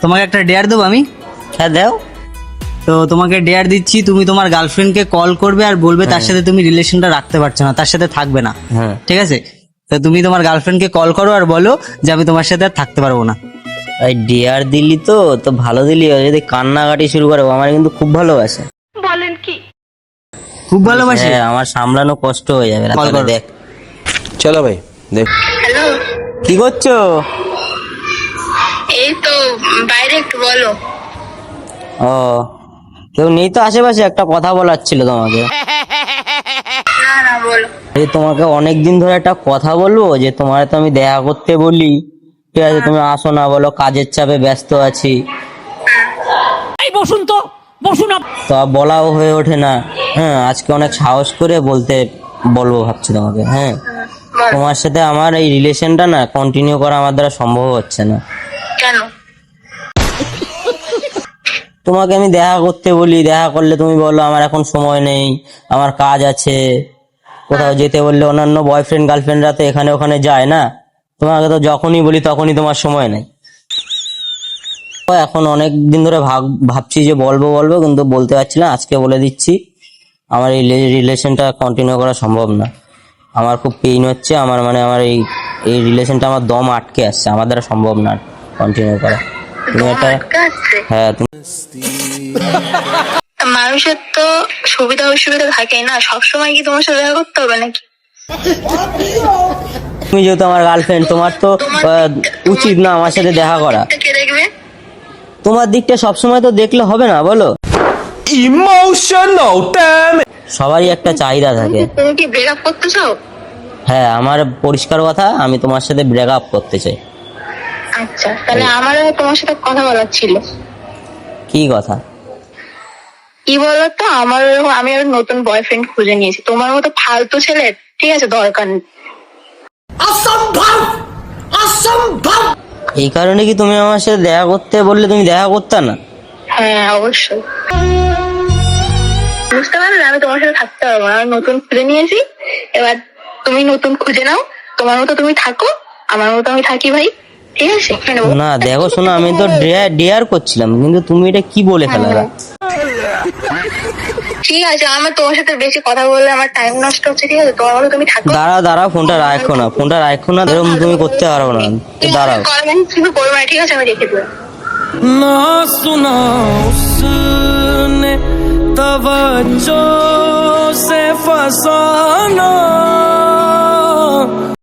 তোমাকে একটা ডেয়ার দেবো আমি। হ্যাঁ দাও। তো তোমাকে ডেয়ার দিচ্ছি, তুমি তোমার গার্লফ্রেন্ডকে কল করবে আর বলবে তার সাথে তুমি রিলেশনটা রাখতে পারছো না, তার সাথে থাকবে না। হ্যাঁ ঠিক আছে? তো তুমি তোমার গার্লফ্রেন্ডকে কল করো আর বলো যে আমি তোমার সাথে আর থাকতে পারবো না। ওই ডিয়ার দিলি তো তো ভালো দিলি, ও যদি কান্নাকাটি শুরু করে, ও আমার কিন্তু খুব ভালোবাসে। খুব ভালোবাসি। হ্যাঁ, আমার সামলানো কষ্ট হয়ে যাবে না। কল তাহলে করো। দেখ चलो भाई देख। হ্যালো, কি করছো। এই তো বাইরে, একটু বলো। ও, কেউ নেই তো আশেপাশে? একটা কথা বলার ছিল তোমাকে। না না, বলো। এই তোমাকে অনেকদিন ধরে একটা কথা বলবো, যে তোমার তো আমি দেখা করতে বলি, ঠিক আছে, তুমি আসো না, বলো কাজের চাপে ব্যস্ত আছি, তো বলাও হয়ে ওঠে না। হ্যাঁ, আজকে অনেক সাহস করে বলবো ভাবছি তোমাকে। হ্যাঁ, বলো। তোমার সাথে আমার এই রিলেশনটা না কন্টিনিউ করা আমার দ্বারা সম্ভব হচ্ছে না। কেন? তোমাকে আমি দেখা করতে বলি, দেখা করলে তুমি বলো আমার এখন সময় নেই, আমার কাজ আছে। কোথাও যেতে বললে অন্যান্য বয়ফ্রেন্ড গার্লফ্রেন্ডরা তো এখানে ওখানে যায় না, তোমাকে তো যখনই বলি তখনই তোমার সময় নেই। তো এখন অনেক দিন ধরে ভাবছি যে বলবো বলবো, কিন্তু বলতে পারছি না। আজকে বলে দিচ্ছি, আমার এই রিলেশনটা কন্টিনিউ করা সম্ভব না। আমার খুব পেইন হচ্ছে, আমার আমার এই রিলেশনটা আমার দম আটকে আসছে, আমার দ্বারা সম্ভব না কন্টিনিউ করা। তুমি একটা, আটকে আছে? হ্যাঁ তুমি মানুষের তো সুবিধা অসুবিধা থাকেই না, সবসময় কি তোমার সাথে দেখা করতে হবে নাকি? যেহেতু আমার গার্লফ্রেন্ড, তোমার তো উচিত না আমার সাথে দেখা করা। তা কে দেখবে? তোমার দিকটা সবসময় তো দেখলে হবে না, বলো। Emotional damn it. সবারই একটা চাহিদা থাকে। তুমি কি ব্রেকআপ করতে চাও? হ্যাঁ, আমার পরিষ্কার কথা, আমি তোমার সাথে ব্রেকআপ করতে চাই। আচ্ছা, তাহলে আমারও তোমার সাথে কথা বলার ছিল। কি কথা? কি বলতো, আমি আর নতুন বয়ফ্রেন্ড খুঁজে নিয়েছি। তোমার মতো ফালতু ছেলে, ঠিক আছে, দরকার নেই। এই কারণে কি তুমি আমার সাথে দেখা করতে বললে তুমি দেখা করতে না? হ্যাঁ, অবশ্যই। বুঝতে পারলে আমি তোমার সাথে থাকতে পারবো না, আমি নতুন খুঁজে নিয়েছি। এবার তুমি নতুন খুঁজে নাও, তোমার মতো তুমি থাকো, আমার মতো আমি থাকি ভাই, ঠিক আছে? না দেখো শোনো, আমি তো ডেয়ার করছিলাম, কিন্তু তুমি এটা কি বলে ফেলালা। ঠিক আছে, আমার তোমার সাথে বেশি কথা বললে আমার টাইম নষ্ট হচ্ছে, ঠিক আছে? তোমার মতো তুমি থাকো। দাঁড়াও, ফোনটা রাখো না, এরকম তুমি করতে পারবো না। দাঁড়াও। কিছু করবো না, ঠিক আছে? আমি রেখে দেবো। ना सुना उसने तवज्जो से फसाना।